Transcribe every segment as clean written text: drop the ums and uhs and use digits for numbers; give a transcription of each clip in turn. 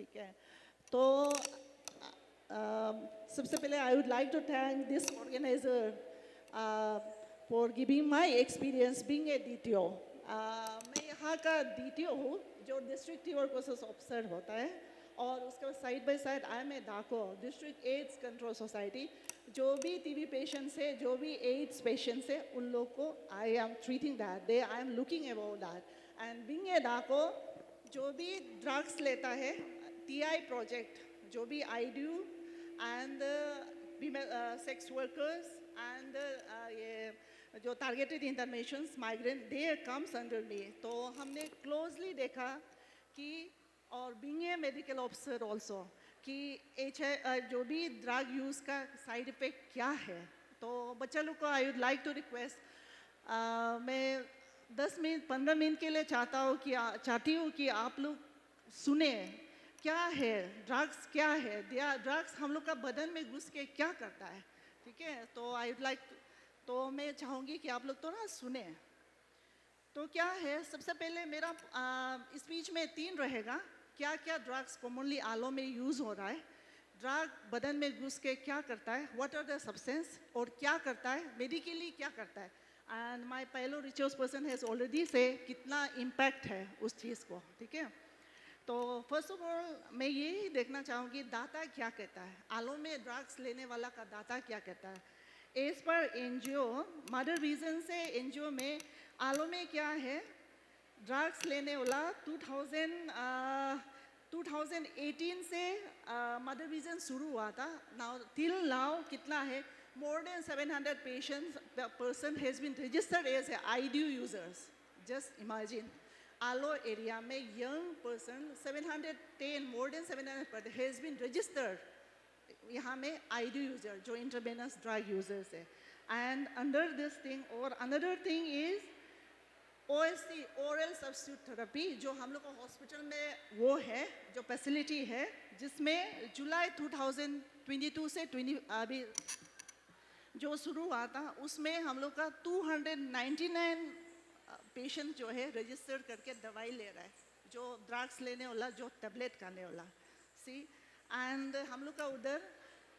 ठीक है। तो सबसे पहले I would like to thank this organizer for giving my experience being a DTO। मैं यहाँ का DTO हूँ जो डिस्ट्रिक्ट ट्यूबरकुलोसिस ऑफिसर होता है, और उसके बाद side by side I am a DACO district AIDS control society. जो भी TB पेशेंट्स है, जो भी एड्स पेशेंट्स है, उन लोग को I am treating that, they I am looking about that. And being a डाको, जो भी ड्रग्स लेता है, TI प्रोजेक्ट, जो भी IDU and sex workers and ये जो targeted interventions migrant, they comes under me. तो हमने क्लोजली देखा कि, और being a medical officer also, कि जो भी ड्रग यूज़ का साइड इफ़ेक्ट क्या है। तो बच्चा लोग को I would like to request, मैं 10 मिनट 15 मिनट के लिए चाहती हूँ कि आप लोग सुने क्या है ड्रग्स, क्या है ड्रग्स हम लोग का बदन में घुस के क्या करता है, ठीक है। तो आई वुड लाइक, तो मैं चाहूँगी कि आप लोग थोड़ा सुने। तो क्या है, सबसे पहले मेरा स्पीच में 3 रहेगा, क्या क्या ड्रग्स कॉमनली आलो में यूज़ हो रहा है, ड्रग बदन में घुस के क्या करता है, व्हाट आर द सब्सटेंस, और क्या करता है मेडिकली, क्या करता है। And my fellow research person has already से कितना इम्पैक्ट है उस चीज़ को, ठीक है। तो फर्स्ट ऑफ ऑल मैं यही देखना चाहूँगी दाता क्या कहता है, आलो में ड्रग्स लेने वाला का दाता क्या कहता है। As per NGO mother region से NGO में आलो में क्या है, ड्रग्स लेने वाला 2018 से मदर रीजन शुरू हुआ था। नाउ टिल नाउ कितना है, more than 700 patients, the person has been registered as a IDU users. Just imagine, Alo area में young person 710, more than 700 has been registered यहाँ में IDU user जो intravenous drug users है। And under this thing, और another thing is OST, oral substitute therapy, जो हम लोग को हॉस्पिटल में वो है, जो फैसिलिटी है, जिसमें जुलाई 2022 से अभी जो शुरू हुआ था, उसमें हम लोग का 299 पेशेंट जो है रजिस्टर करके दवाई ले रहा है, जो ड्रग्स लेने वाला, जो टेबलेट खाने वाला, सी। एंड हम लोग का उधर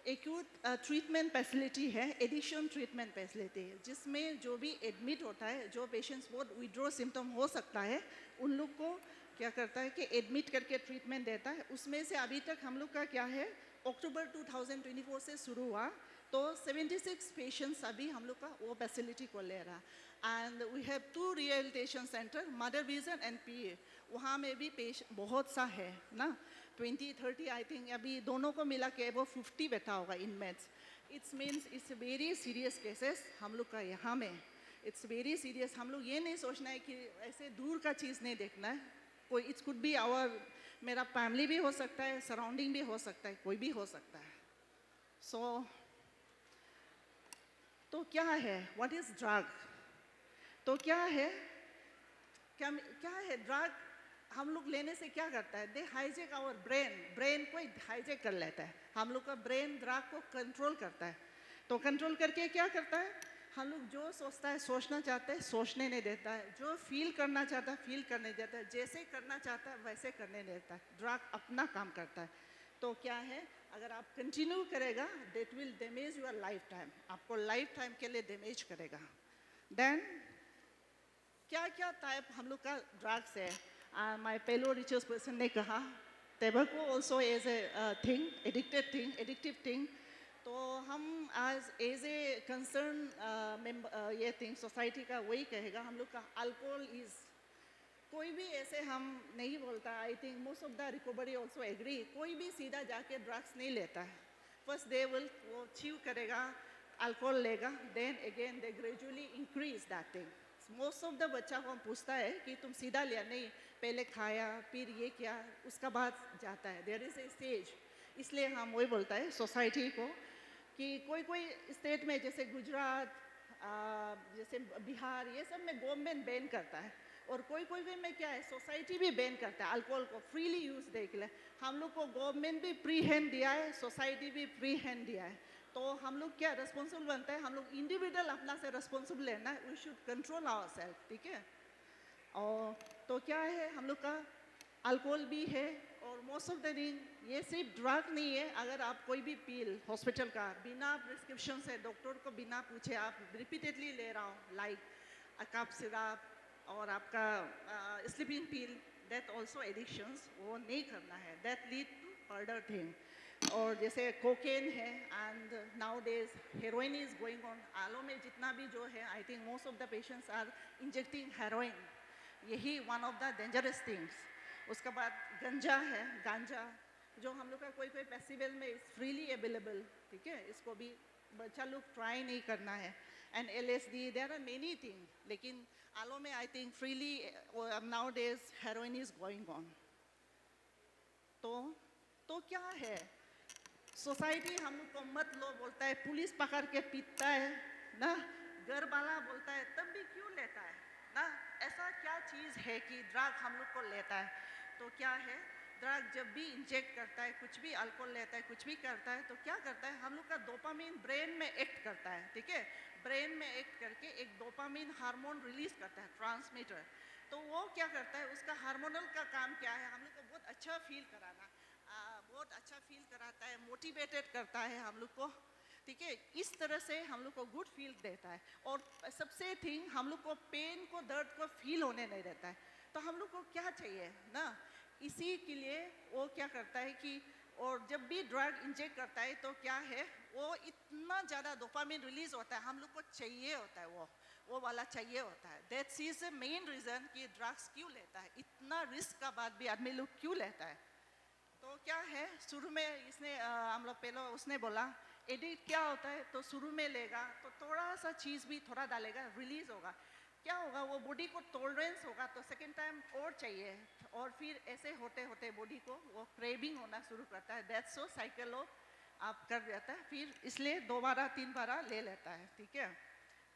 एक्यूट ट्रीटमेंट फैसिलिटी है, एडिक्शन ट्रीटमेंट फैसिलिटी है, जिसमें जो भी एडमिट होता है, जो पेशेंट्स बहुत विड्रॉ सिम्टम हो सकता है, उन लोग को क्या करता है कि एडमिट करके ट्रीटमेंट देता है। उसमें से अभी तक हम लोग का क्या है, अक्टूबर 2024 से शुरू हुआ, तो 76 पेशेंट्स अभी हम लोग का वो फैसिलिटी को ले रहा। And we have 2 rehabilitation centre, Mother Vision and PA, वहाँ में भी पेशेंट बहुत सा है ना, 20-30 आई थिंक, अभी दोनों को मिला के वो 50 बैठा होगा inmates. It's means it's very serious cases हम लोग का यहाँ में, इट्स वेरी सीरियस। हम लोग ये नहीं सोचना है कि ऐसे दूर का चीज़ नहीं देखना है, कोई इट्स कुड बी आवर, मेरा फैमिली भी हो सकता है, सराउंडिंग भी हो सकता है, कोई भी हो सकता है। सो तो क्या है, व्हाट इज़ ड्रग, तो क्या है, क्या है ड्रग, हम लोग लेने से क्या करता है, दे हाईजेक आवर ब्रेन को हाईजेक कर लेता है। हम लोग का ब्रेन ड्रग को कंट्रोल करता है, तो कंट्रोल करके क्या करता है, हम लोग जो सोचता है, सोचना चाहता है, सोचने नहीं देता है, जो फील करना चाहता है, फील करने देता है, जैसे करना चाहता है वैसे करने देता है। ड्रग अपना काम करता है। तो क्या है, अगर आप कंटिन्यू करेगा, that will damage your life time, आपको लाइफ टाइम के लिए डैमेज करेगा। देन क्या क्या टाइप हम लोग का ड्रग्स है, माय फेलो रिचर्स पर्सन ने कहा, tobacco also as a thing, addictive thing. तो हम एज ए कंसर्न ये थिंग सोसाइटी का वही कहेगा, हम लोग का अल्कोहल इज, कोई भी ऐसे हम नहीं बोलता, I think most of the recovery also agree, कोई भी सीधा जाके ड्रग्स नहीं लेता है। फर्स्ट दे विल वो चीव करेगा, अल्कोहल लेगा, then again they gradually increase that thing. Most of the बच्चा को हम पूछता है कि तुम सीधा लिया, नहीं, पहले खाया, फिर ये किया, उसका बाद जाता है, देयर इज ए स्टेज। इसलिए हम वही बोलता है सोसाइटी को कि कोई स्टेट में जैसे गुजरात, जैसे बिहार, ये सब में गवर्नमेंट बैन करता है, और कोई में क्या है, सोसाइटी भी बैन करता है अल्कोहल को फ्रीली यूज़ देख ले। हम लोग को गवर्नमेंट भी फ्री हैंड दिया है, सोसाइटी भी फ्री हैंड दिया है, तो हम लोग क्या रिस्पॉन्सिबल बनता है, हम लोग इंडिविजुअल अपना से रिस्पॉन्सिबल लेना है, we should control our self, ठीक है। और तो क्या है, हम लोग का अल्कोहल भी है, और मोस्ट ऑफ द थिंग ये सिर्फ ड्रग नहीं है। अगर आप कोई भी पील हॉस्पिटल का बिना प्रिस्क्रिप्शन से डॉक्टर को बिना पूछे आप रिपीटेडली ले रहा हो, लाइक कफ सिरप और आपका sleeping pill, that also addictions, वो नहीं करना है, that lead to further thing. और जैसे कोकेन है and nowadays heroin is going on. आलो में जितना भी जो है, I think most of the patients are injecting heroin, यही one of the dangerous things. उसके बाद गंजा है, गांजा जो हम लोग का कोई कोई फेस्टिवल में इज फ्रीली अवेलेबल, ठीक है, इसको भी बच्चा लोग ट्राई नहीं करना है। And LSD, there are many thing, लेकिन आलो में I think freely nowadays heroin is going on. तो क्या है, सोसाइटी हम लोग को मत लो बोलता है, पुलिस पकड़ के पीटता है ना, घर वाला बोलता है, तब भी क्यों लेता है ना। ऐसा क्या चीज़ है कि ड्रग हम लोग को लेता है? तो क्या है, ड्रग जब भी इंजेक्ट करता है, कुछ भी अल्कोहल लेता है, कुछ भी करता है, तो क्या करता है, हम लोग का डोपामिन ब्रेन में एक्ट करता है, ठीक है, ब्रेन में एक्ट करके एक डोपामिन हार्मोन रिलीज करता है, ट्रांसमीटर। तो वो क्या करता है, उसका हार्मोनल का काम क्या है, हम लोग को बहुत अच्छा फील कराना, बहुत अच्छा फील कराता है, मोटिवेटेड करता है हम लोग को, ठीक है, इस तरह से हम लोग को गुड फील देता है। और सबसे थिंग, हम लोग को पेन को, दर्द को फील होने नहीं देता है। तो हम लोग को क्या चाहिए ना, इसी के लिए वो क्या करता है कि, और जब भी ड्रग इंजेक्ट करता है तो क्या है, वो इतना ज़्यादा डोपामिन रिलीज होता है, हम लोग को चाहिए होता है, वो वाला चाहिए होता है। That's is the main reason कि ड्रग्स क्यों लेता है, इतना रिस्क का बाद भी आदमी लोग क्यों लेता है। तो क्या है, शुरू में इसने हम लोग पहले उसने बोला एडिक्ट क्या होता है, तो शुरू में लेगा तो थोड़ा सा चीज़ भी थोड़ा डालेगा, रिलीज होगा, क्या होगा, वो बॉडी को टॉलरेंस होगा, तो सेकेंड टाइम और चाहिए, और फिर ऐसे होते होते बॉडी को वो क्रेविंग होना शुरू करता है, दैट्स सो साइकिल आप कर देता है, फिर इसलिए 2 बार 3 बार ले लेता है, ठीक है।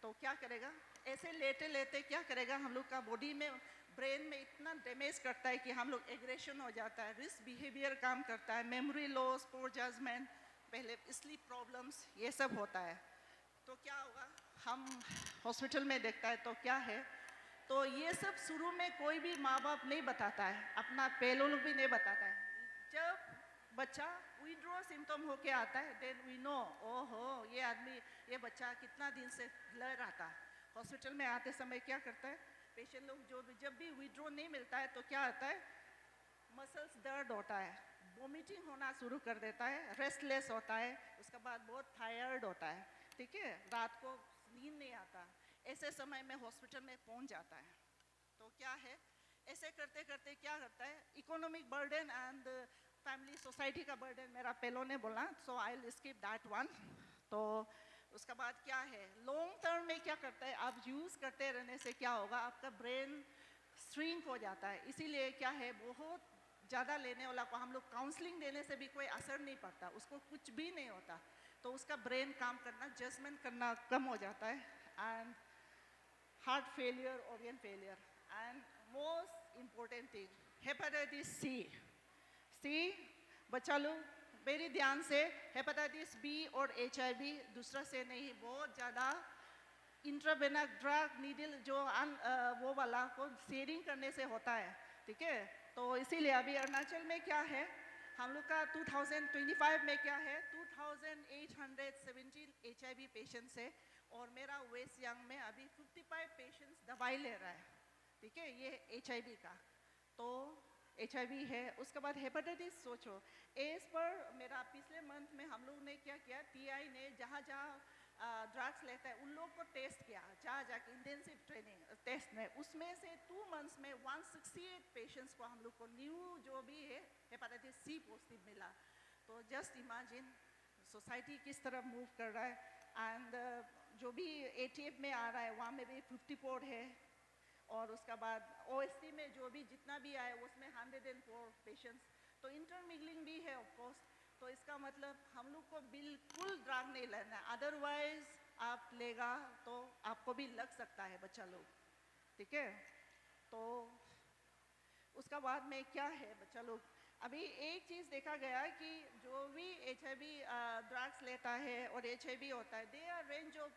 तो क्या करेगा, ऐसे लेते लेते क्या करेगा, हम लोग का बॉडी में, ब्रेन में इतना डैमेज करता है कि हम लोग एग्रेशन हो जाता है, रिस्क बिहेवियर काम करता है, मेमोरी लॉस, पोर जजमेंट, पहले स्लीप प्रॉब्लम्स, ये सब होता है। तो क्या होगा, हम हॉस्पिटल में देखता है तो क्या है, तो ये सब शुरू में कोई भी माँ बाप नहीं बताता है, अपना पेलो लोग भी नहीं बताता है। जब बच्चा विड्रॉ सिम्टम होके आता है, देन वी नो, ओहो ये आदमी, ये बच्चा कितना दिन से लड़ रहा था। हॉस्पिटल में आते समय क्या करता है, पेशेंट लोग जो जब भी विड्रॉ नहीं मिलता है तो क्या होता है, मसल्स दर्द होता है, वोमिटिंग होना शुरू कर देता है, रेस्टलेस होता है, उसके बाद बहुत टायर्ड होता है, ठीक है, रात को नींद नहीं आता, ऐसे समय में हॉस्पिटल में पहुंच जाता है। तो क्या है, ऐसे करते करते क्या करता है, economic burden and family society का बर्डन, मेरा पेलो ने बोला, so I will skip that one. तो उसके बाद क्या है, लॉन्ग टर्म में क्या करता है, आप यूज़ करते रहने से क्या होगा, आपका ब्रेन श्रिंक हो जाता है, इसीलिए क्या है, बहुत ज़्यादा लेने वाला को हम लोग काउंसलिंग देने से भी कोई असर नहीं पड़ता, उसको कुछ भी नहीं होता, तो उसका ब्रेन काम करना, जजमेंट करना कम हो जाता है, and heart failure, organ failure, and most important thing hepatitis C. बच्चा लोग मेरी ध्यान से, हेपेटाइटिस बी और HIV दूसरा से नहीं, बहुत ज़्यादा इंट्रावेनस ड्रग नीडल जो वो वाला को शेयरिंग करने से होता है, ठीक है। तो इसीलिए अभी अरुणाचल में क्या है, हम लोग का 2025 में क्या है, 2817 HIV पेशेंट्स है, और मेरा वेस्ट यंग में अभी 55 पेशेंट्स दवाई ले रहा है, ठीक है, ये HIV का। तो HIV है, उसके बाद हेपेटाइटिस सोचो, एज पर मेरा पिछले मंथ में हम लोग ने क्या किया, TI ने जहाँ जहाँ ड्रग्स लेता है उन लोग को टेस्ट किया, जहाँ जाके इंटेंसिव ट्रेनिंग टेस्ट में, उसमें से 2 मंथ्स में 168 पेशेंट्स को हम लोग को न्यू जो भी है हेपेटाइटिस C पॉजिटिव मिला। तो जस्ट इमेजिन सोसाइटी किस तरह मूव कर रहा है, एंड जो भी ATF में आ रहा है वहाँ में भी 54 है, और उसके बाद OST में जो भी जितना भी आए उसमें 104 पेशेंट्स, तो इंटरमिगलिंग भी है ऑफकोर्स। तो इसका मतलब हम लोग को बिल्कुल ड्रग नहीं लेना है, अदरवाइज आप लेगा तो आपको भी लग सकता है बच्चा लोग, ठीक है। तो उसका बाद में क्या है, बच्चा लोग, अभी एक चीज़ देखा गया है कि जो भी HIV ड्रग्स लेता है और HIV होता है, they are range of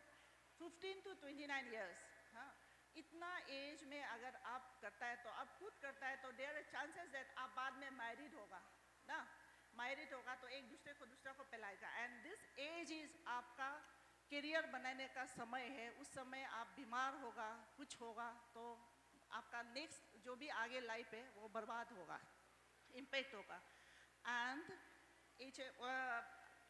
15 to 29 years, हाँ, इतना एज में अगर आप करता है तो आप खुद करता है तो देयर आर चांसेस दैट आप बाद में मैरिड होगा ना, मैरिड होगा तो एक दूसरे को दूसरा को पिलाएगा, एंड दिस एज इज आपका करियर बनाने का समय है। उस समय आप बीमार होगा, कुछ होगा तो आपका नेक्स्ट जो भी आगे लाइफ है वो बर्बाद होगा, इम्पैक्ट होगा। एंड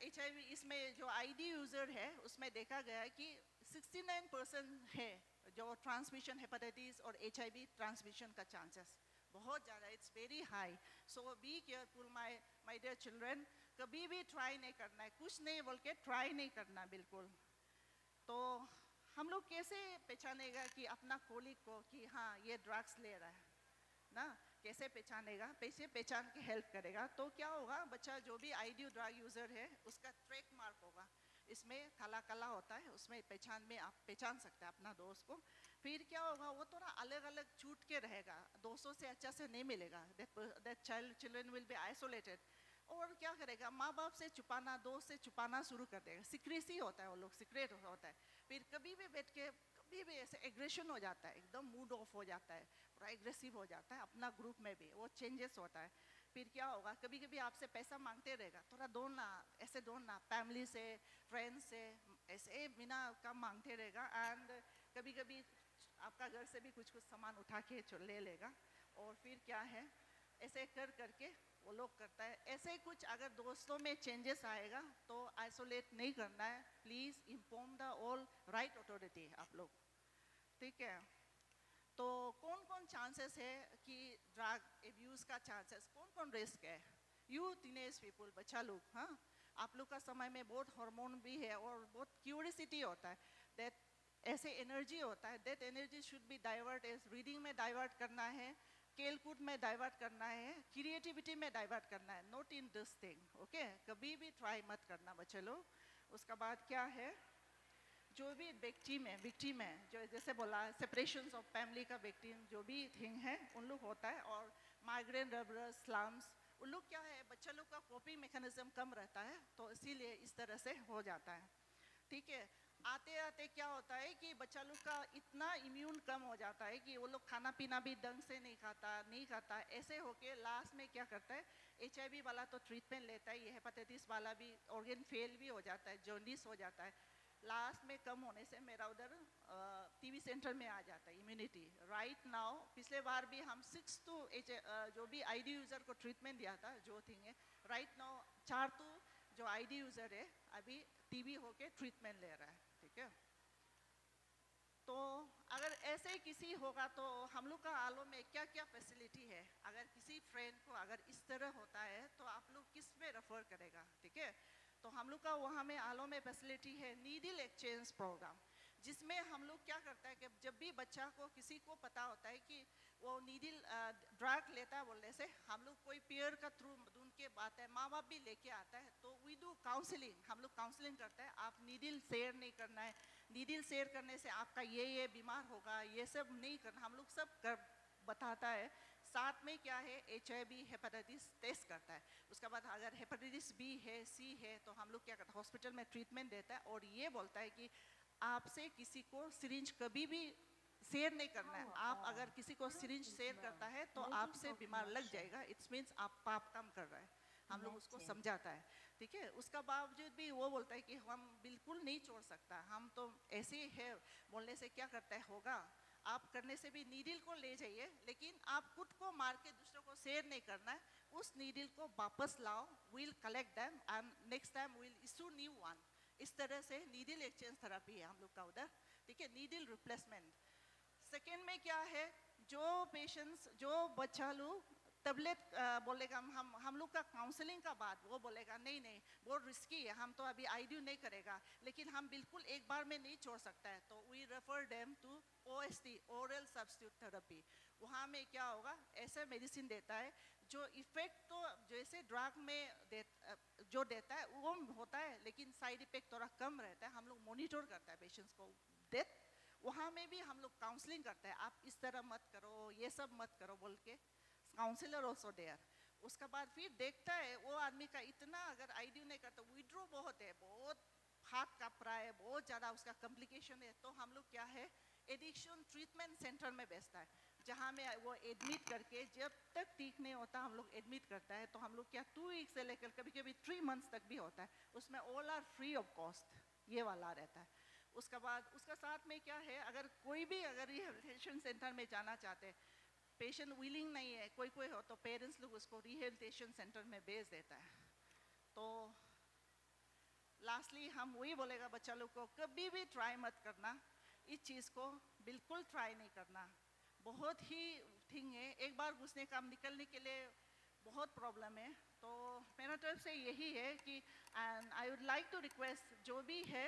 HIV इसमें जो ID यूज़र है उसमें देखा गया है कि 69% है जो ट्रांसमिशन हेपेटाइटिस और HIV ट्रांसमिशन का चांसेस बहुत ज़्यादा, it's very high. So be careful my dear children, कभी भी ट्राई नहीं करना है, कुछ नहीं बोल के ट्राई नहीं करना बिल्कुल। तो हम लोग कैसे पहचानेगा कि अपना कोलिक को कि हाँ ये ड्रग्स ले रहा है ना, कैसे पहचानेगा, कैसे पहचान के हेल्प करेगा? तो क्या होगा, बच्चा जो भी आईडी ड्रग यूज़र है उसका ट्रैक मार्क होगा, इसमें काला काला होता है, उसमें पहचान में आप पहचान सकते हैं अपना दोस्त को। फिर क्या होगा, वो थोड़ा अलग अलग छूट के रहेगा, दोस्तों से अच्छा से नहीं मिलेगा, that children will be isolated. और क्या करेगा, माँ बाप से छुपाना, दोस्त से छुपाना शुरू कर देगा, सीक्रेसी होता है, वो लोग सीक्रेट होता है। फिर कभी भी बैठ के कभी भी ऐसे एग्रेशन हो जाता है, एकदम मूड ऑफ हो जाता है, पूरा एग्रेसिव हो जाता है, अपना ग्रुप में भी वो चेंजेस होता है। फिर क्या होगा, कभी कभी आपसे पैसा मांगते रहेगा, थोड़ा दो ना, ऐसे दो ना, फैमिली से, फ्रेंड्स से, ऐसे बिना कम मांगते रहेगा। एंड कभी कभी आपका घर से भी कुछ कुछ सामान उठा के ले लेगा। और फिर क्या है, ऐसे कर करके वो लोग करता है। ऐसे कुछ अगर दोस्तों में चेंजेस आएगा तो आइसोलेट नहीं करना है, please inform the all right authority आप लोग, ठीक है? तो कौन कौन चांसेस है कि ड्रग एब्यूज़ का चांसेस, कौन कौन रिस्क है? यू टीनेज पीपल, बच्चा लोग, हाँ, आप लोग का समय में बहुत हार्मोन भी है और बहुत क्यूरियसिटी होता है, दैट ऐसे एनर्जी होता है, that energy should be divert, as reading में डाइवर्ट करना है, खेल कूद में डाइवर्ट करना है, क्रिएटिविटी में डाइवर्ट करना है, not in this thing, okay? कभी भी ट्राई मत करना बच्चे लोग। उसका बाद क्या है, जो भी विक्टिम है, जो जैसे बोला सेपरेशन ऑफ फैमिली का विक्टिम जो भी थिंग है उन लोग होता है, और माइग्रेन, रबरस, स्लम्स, उन लोग क्या है, बच्चा लोग का कॉपिंग मैकेनिज्म कम रहता है तो इसीलिए इस तरह से हो जाता है, ठीक है? आते आते क्या होता है कि बच्चा लोग का इतना इम्यून कम हो जाता है कि वो लोग खाना पीना भी ढंग से नहीं खाता, ऐसे होके लास्ट में क्या करता है, HIV वाला तो ट्रीटमेंट लेता है, ये हेपेटाइटिस वाला भी ऑर्गन फेल भी हो जाता है, जॉन्डिस हो जाता है, लास्ट में कम होने से मेरा उधर टीबी सेंटर में आ जाता है इम्यूनिटी। राइट नाउ पिछले बार भी हम 6 तो जो भी आईडी यूज़र को ट्रीटमेंट दिया था जो थिंग है, राइट नाउ 4 तो जो आईडी यूज़र है अभी टीबी होके ट्रीटमेंट ले रहा है, ठीक है? तो अगर ऐसे ही किसी होगा तो हम लोग का आलो में क्या क्या फैसिलिटी है, अगर किसी फ्रेंड को अगर इस तरह होता है तो आप लोग किस में रेफर करेगा, ठीक है? तो हम लोग का वहाँ में आलो में फैसिलिटी है नीडल एक्सचेंज प्रोग्राम, जिसमें हम लोग क्या करता है कि जब भी बच्चा को किसी को पता होता है कि वो नीडल ड्रग लेता है बोलने से, हम लोग कोई पेयर का थ्रू ढूंढ के बात है, माँ बाप भी लेके आता है तो वी डू काउंसलिंग, हम लोग काउंसलिंग करते हैं, आप नीडल शेयर नहीं करना है, नीडल शेयर करने से आपका ये बीमार होगा, ये सब नहीं करना, हम लोग सब कर बताता है। साथ में क्या है, HIV हेपेटाइटिस टेस्ट करता है, उसके बाद अगर हेपेटाइटिस B है, C है, तो हम लोग क्या करते हैं, हॉस्पिटल में ट्रीटमेंट देता है और ये बोलता है कि आपसे किसी को सिरिंज कभी भी शेयर नहीं करना है, आप अगर किसी को सिरिंज शेयर करता है तो आपसे बीमार लग जाएगा, इट्स मीन्स आप पाप काम कर रहा है, हम लोग उसको समझाता है, ठीक है? उसका बावजूद भी वो बोलता है कि हम बिल्कुल नहीं छोड़ सकता, हम तो ऐसे ही है बोलने से क्या करता है होगा, आप करने से भी नीडल को ले जाइए, लेकिन आप खुद को मार के दूसरों को शेयर नहीं करना है, उस नीडल को वापस लाओ, will collect them and next time will issue new one. इस तरह से नीडल एक्सचेंज थेरेपी है हम लोग का उधर, ठीक है? Needle replacement. सेकेंड में क्या है, जो पेशेंट्स, जो बच्चा लोग तबलेट बोलेगा, हम लोग का काउंसलिंग का बाद वो बोलेगा नहीं नहीं बहुत रिस्की है, हम तो अभी आईडीयू नहीं करेगा, लेकिन हम बिल्कुल एक बार में नहीं छोड़ सकता है, तो we refer them to OST, oral substitute therapy. वहाँ में क्या होगा, ऐसे मेडिसिन देता है जो इफेक्ट तो जैसे ड्रग में जो देता है वो होता है, लेकिन साइड इफेक्ट थोड़ा कम रहता है, हम लोग मॉनिटर करता है पेशेंट्स को डेथ, वहाँ में भी हम लोग काउंसलिंग करते हैं, आप इस तरह मत करो, ये सब मत करो बोल के, काउंसलर ऑल्सो देयर। उसके बाद फिर देखता है वो आदमी का इतना अगर आईडी नहीं करता, विड्रो बहुत है, बहुत हाथ काँप रहा है, बहुत ज़्यादा उसका कॉम्प्लिकेशन है, तो हम लोग क्या है एडिक्शन ट्रीटमेंट सेंटर में भेजता है, जहाँ में वो एडमिट करके जब तक ठीक नहीं होता हम लोग एडमिट करता है। तो हम लोग क्या 2 वीक से लेकर कभी कभी 3 मंथ्स तक भी होता है, उसमें all are free of cost, ये वाला रहता है। उसके बाद उसका साथ में क्या है, अगर कोई भी अगर रिहेबिलिटेशन सेंटर में जाना चाहते हैं, पेशेंट विलिंग नहीं है, कोई कोई हो तो पेरेंट्स लोग उसको रिहेबिलिटेशन सेंटर में भेज देता है। तो लास्टली हम वही बोलेगा बच्चा लोग को, कभी भी ट्राई मत करना इस चीज़ को, बिल्कुल ट्राई नहीं करना। बहुत ही थिंग है, एक बार घुसने का निकलने के लिए बहुत प्रॉब्लम है। तो मेरा तरफ से यही है कि and I would like to request जो भी है,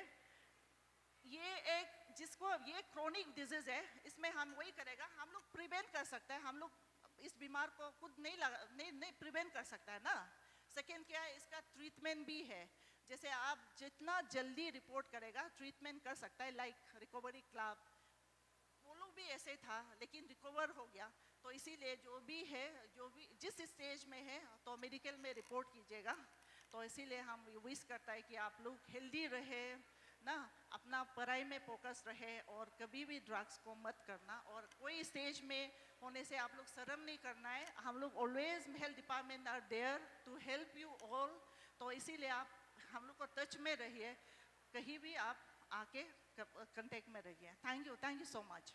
ये एक जिसको ये क्रोनिक डिजीज है, इसमें हम वही करेगा, हम लोग प्रिवेंट कर सकते हैं, हम लोग इस बीमार को खुद नहीं प्रिवेंट कर सकता है ना। सेकेंड क्या है, इसका ट्रीटमेंट भी है, जैसे आप जितना जल्दी रिपोर्ट करेगा ट्रीटमेंट कर सकता है, लाइक रिकवरी क्लब वो लोग भी ऐसे था लेकिन रिकवर हो गया। तो इसीलिए जो भी है, जो भी जिस स्टेज में है तो मेडिकल में रिपोर्ट कीजिएगा। तो इसीलिए हम विश करता है कि आप लोग हेल्दी रहे ना, अपना पढ़ाई में फोकस रहे और कभी भी ड्रग्स को मत करना, और कोई स्टेज में होने से आप लोग शर्म नहीं करना है। हम लोग always health department are there to help you all. तो इसीलिए आप हम लोग को टच में रहिए, कहीं भी आप आके कांटेक्ट में रहिए। Thank you so much.